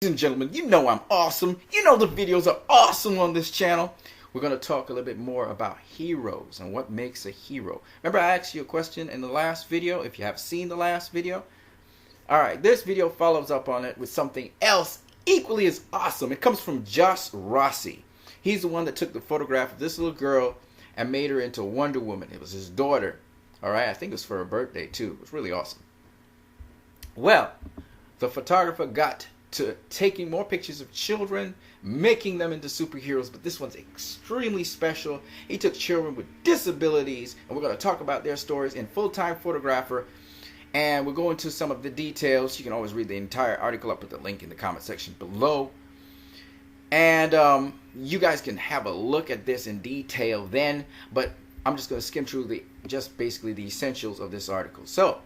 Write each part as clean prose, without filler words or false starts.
And gentlemen, you know I'm awesome. You know the videos are awesome on this channel. We're going to talk a little bit more about heroes and what makes a hero. Remember I asked you a question in the last video, if you have seen the last video? Alright, this video follows up on it with something else equally as awesome. It comes from Josh Rossi. He's the one that took the photograph of this little girl and made her into Wonder Woman. It was his daughter. Alright, I think it was for her birthday too. It was really awesome. Well, the photographer got to taking more pictures of children, making them into superheroes, but this one's extremely special. He took children with disabilities, and we're going to talk about their stories in Full-Time Photographer, and we'll go into some of the details. You can always read the entire article. I'll put the link in the comment section below, and you guys can have a look at this in detail then, but I'm just going to skim through basically the essentials of this article. So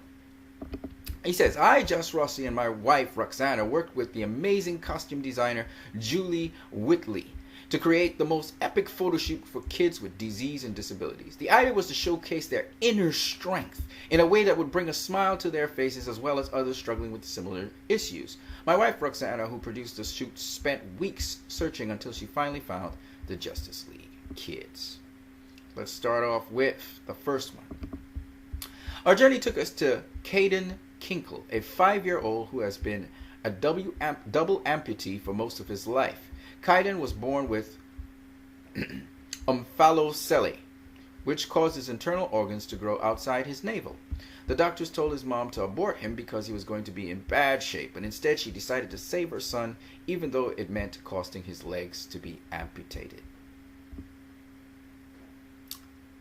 he says, I, Josh Rossi, and my wife, Roxana, worked with the amazing costume designer, Julie Whitley, to create the most epic photo shoot for kids with disease and disabilities. The idea was to showcase their inner strength in a way that would bring a smile to their faces, as well as others struggling with similar issues. My wife, Roxana, who produced the shoot, spent weeks searching until she finally found the Justice League Kids. Let's start off with the first one. Our journey took us to Caden Kinkle, a 5-year-old who has been a double amputee for most of his life. Kaiden was born with omphalocephaly, which caused his internal organs to grow outside his navel. The doctors told his mom to abort him because he was going to be in bad shape, but instead she decided to save her son, even though it meant costing his legs to be amputated.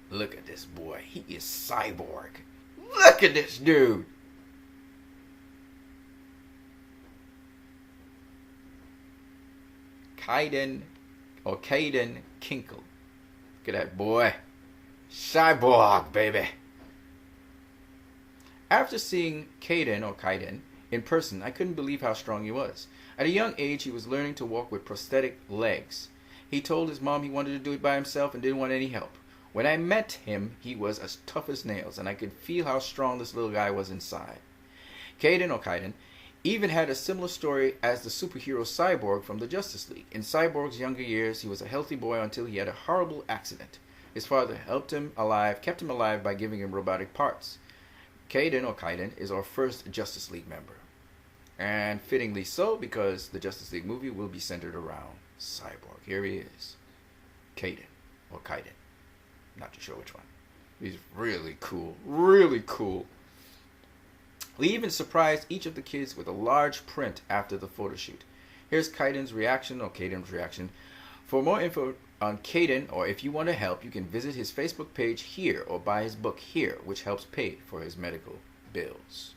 Look at this boy. He is cyborg. Look at this dude. Caden Kinkle. Look at that boy. Cyborg, baby. After seeing Caden in person, I couldn't believe how strong he was. At a young age, he was learning to walk with prosthetic legs. He told his mom he wanted to do it by himself and didn't want any help. When I met him, he was as tough as nails, and I could feel how strong this little guy was inside. Caden even had a similar story as the superhero Cyborg from the Justice League. In Cyborg's younger years, he was a healthy boy until he had a horrible accident. His father kept him alive by giving him robotic parts. Caden is our first Justice League member. And fittingly so, because the Justice League movie will be centered around Cyborg. Here he is. Caden. Not too sure which one. He's really cool. Really cool. We even surprised each of the kids with a large print after the photo shoot. Here's Caden's reaction. For more info on Caden, or if you want to help, you can visit his Facebook page here or buy his book here, which helps pay for his medical bills.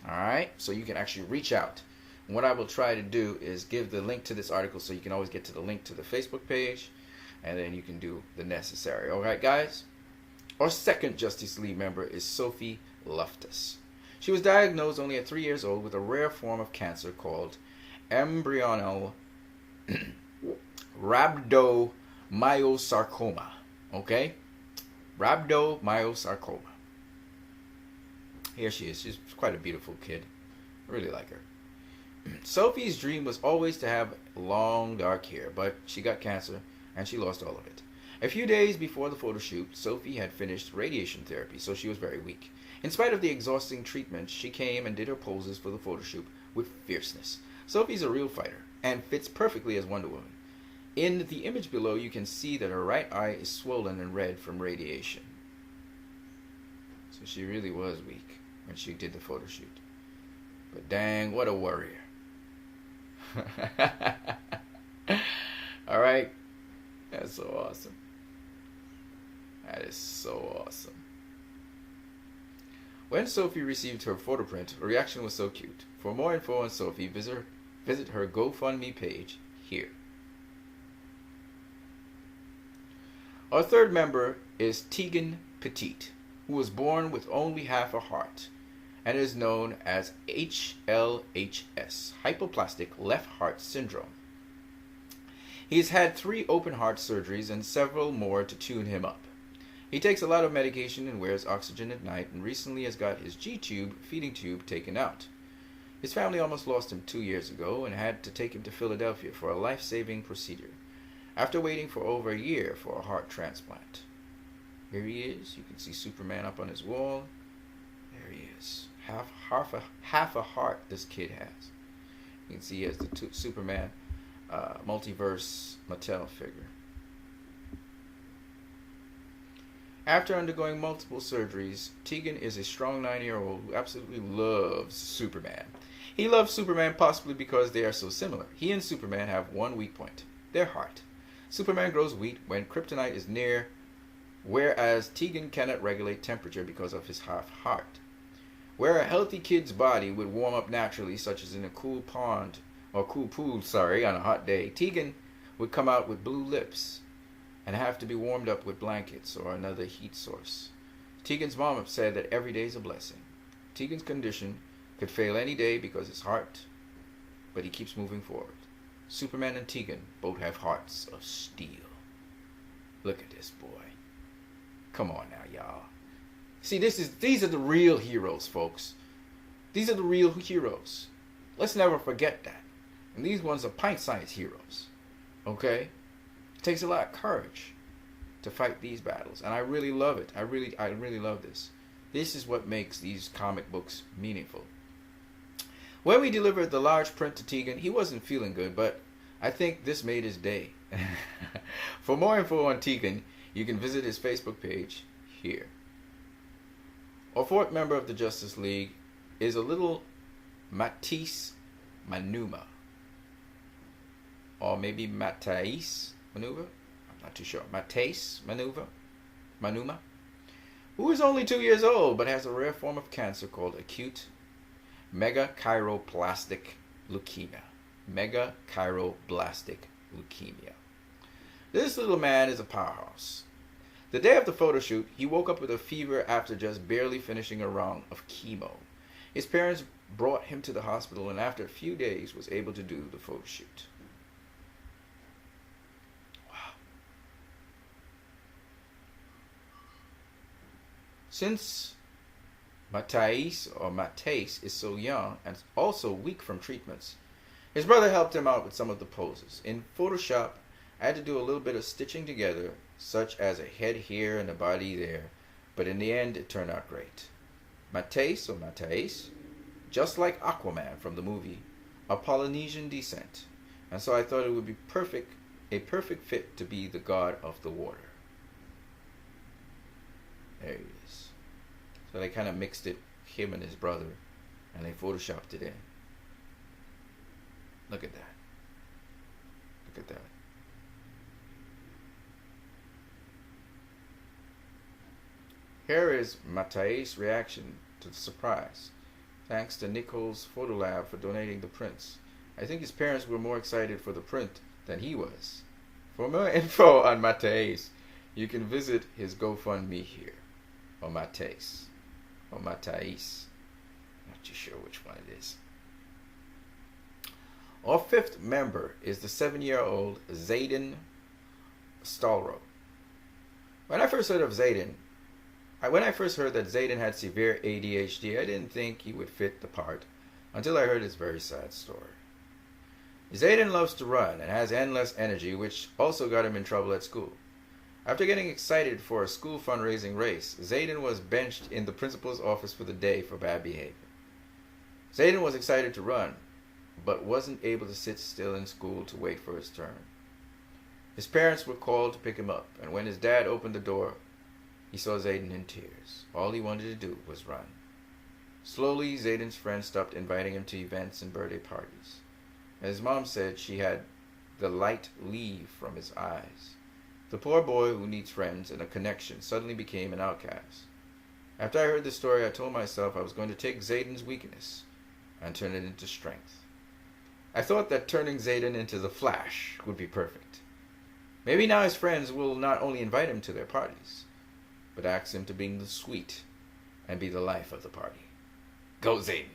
Alright, so you can actually reach out. And what I will try to do is give the link to this article so you can always get to the link to the Facebook page, and then you can do the necessary. Alright, guys? Our second Justice League member is Sophie Loftus. She was diagnosed only at 3 years old with a rare form of cancer called embryonal rhabdomyosarcoma. Okay? Rhabdomyosarcoma. Here she is. She's quite a beautiful kid. I really like her. Sophie's dream was always to have long dark hair, but she got cancer and she lost all of it. A few days before the photo shoot, Sophie had finished radiation therapy, so she was very weak. In spite of the exhausting treatment, she came and did her poses for the photo shoot with fierceness. Sophie's a real fighter and fits perfectly as Wonder Woman. In the image below, you can see that her right eye is swollen and red from radiation. So she really was weak when she did the photo shoot. But dang, what a warrior. Alright? That's so awesome. That is so awesome. When Sophie received her photo print, her reaction was so cute. For more info on Sophie, visit her GoFundMe page here. Our third member is Tegan Petite, who was born with only half a heart and is known as HLHS, hypoplastic left heart syndrome. He's had 3 open heart surgeries and several more to tune him up. He takes a lot of medication and wears oxygen at night, and recently has got his G-tube feeding tube taken out. His family almost lost him 2 years ago and had to take him to Philadelphia for a life-saving procedure after waiting for over a year for a heart transplant. Here he is. You can see Superman up on his wall. There he is. Half a heart this kid has. You can see he has the Superman multiverse Mattel figure. After undergoing multiple surgeries, Tegan is a strong 9-year-old who absolutely loves Superman. He loves Superman possibly because they are so similar. He and Superman have one weak point: their heart. Superman grows weak when kryptonite is near, whereas Tegan cannot regulate temperature because of his half heart. Where a healthy kid's body would warm up naturally, such as in a cool pool, on a hot day, Tegan would come out with blue lips and have to be warmed up with blankets or another heat source. Tegan's mom said that every day is a blessing. Tegan's condition could fail any day because his heart, but he keeps moving forward. Superman and Tegan both have hearts of steel. Look at this boy. Come on now, y'all. See, these are the real heroes, folks. These are the real heroes. Let's never forget that. And these ones are pint-sized heroes. Okay? It takes a lot of courage to fight these battles, and I really love it. I really love this. This is what makes these comic books meaningful. When we delivered the large print to Tegan, he wasn't feeling good, but I think this made his day. For more info on Tegan, you can visit his Facebook page here. Our fourth member of the Justice League is a little Matisse Manuma, or maybe Matthijs Maneuver. I'm not too sure. Matthijs Manuma, who is only 2 years old but has a rare form of cancer called acute megakaryoblast leukemia. Megakaryoblast leukemia. This little man is a powerhouse. The day of the photo shoot, he woke up with a fever after just barely finishing a round of chemo. His parents brought him to the hospital, and after a few days was able to do the photo shoot. Wow. Since Matthijs is so young and also weak from treatments, his brother helped him out with some of the poses. In Photoshop, I had to do a little bit of stitching together, such as a head here and a body there, but in the end it turned out great. Matthijs, just like Aquaman from the movie, of Polynesian descent, and so I thought it would be a perfect fit to be the god of the water. There he is. So they kind of mixed it, him and his brother, and they photoshopped it in. Look at that. Look at that. Here is Matthijs' reaction to the surprise. Thanks to Nichols Photo Lab for donating the prints. I think his parents were more excited for the print than he was. For more info on Matthijs, you can visit his GoFundMe here. Or Matthijs. Not too sure which one it is. Our fifth member is the 7-year-old Zayden Stallro. When I first heard that Zayden had severe ADHD, I didn't think he would fit the part until I heard his very sad story. Zayden loves to run and has endless energy, which also got him in trouble at school. After getting excited for a school fundraising race, Zayden was benched in the principal's office for the day for bad behavior. Zayden was excited to run, but wasn't able to sit still in school to wait for his turn. His parents were called to pick him up, and when his dad opened the door, he saw Zayden in tears. All he wanted to do was run. Slowly, Zayden's friends stopped inviting him to events and birthday parties. And his mom said she had the light leave from his eyes. The poor boy who needs friends and a connection suddenly became an outcast. After I heard the story, I told myself I was going to take Zayden's weakness and turn it into strength. I thought that turning Zayden into the Flash would be perfect. Maybe now his friends will not only invite him to their parties, but ask him to bring the sweet and be the life of the party. Go Zayden!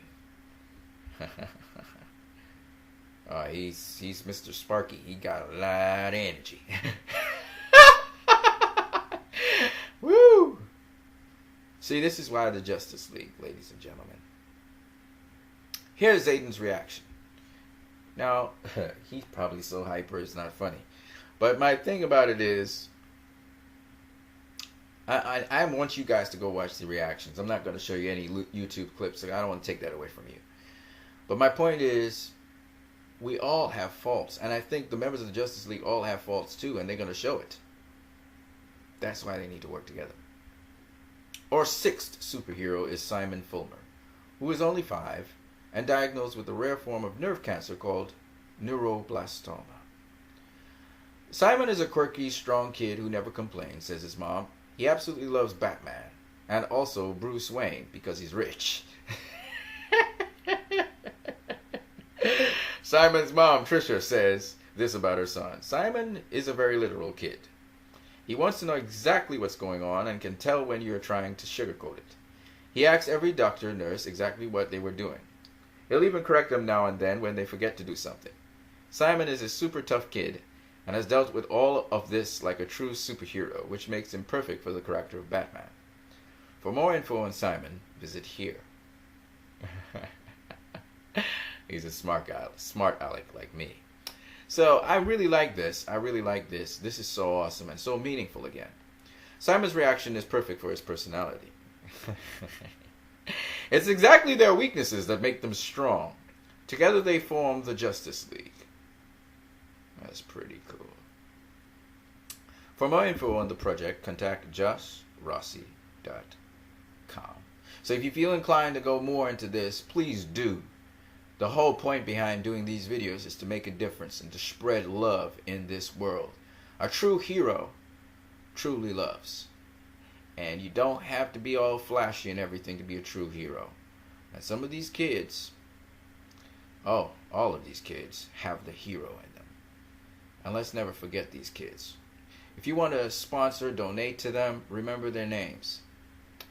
He's Mr. Sparky. He got a lot of energy. Woo! See, this is why the Justice League, ladies and gentlemen. Here's Zayden's reaction. Now, he's probably so hyper it's not funny. But my thing about it is, I want you guys to go watch the reactions. I'm not going to show you any YouTube clips. So I don't want to take that away from you. But my point is, we all have faults. And I think the members of the Justice League all have faults too. And they're going to show it. That's why they need to work together. Our sixth superhero is Simon Fulmer, who is only 5 and diagnosed with a rare form of nerve cancer called neuroblastoma. Simon is a quirky, strong kid who never complains, says his mom. He absolutely loves Batman and also Bruce Wayne because he's rich. Simon's mom, Trisha, says this about her son. Simon is a very literal kid. He wants to know exactly what's going on and can tell when you're trying to sugarcoat it. He asks every doctor and nurse exactly what they were doing. He'll even correct them now and then when they forget to do something. Simon is a super tough kid and has dealt with all of this like a true superhero, which makes him perfect for the character of Batman. For more info on Simon, visit here. He's a smart aleck like me. So I really like this. I really like this. This is so awesome and so meaningful again. Simon's reaction is perfect for his personality. It's exactly their weaknesses that make them strong. Together they form the Justice League. That's pretty cool. For more info on the project, contact joshrossi.com. So if you feel inclined to go more into this, please do. The whole point behind doing these videos is to make a difference and to spread love in this world. A true hero truly loves. And you don't have to be all flashy and everything to be a true hero. And some of these kids, all of these kids have the hero in them. And let's never forget these kids. If you want to sponsor, donate to them, remember their names.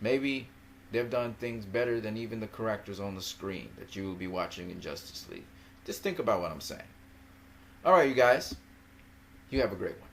Maybe they've done things better than even the characters on the screen that you will be watching in Justice League. Just think about what I'm saying. Alright, you guys. You have a great one.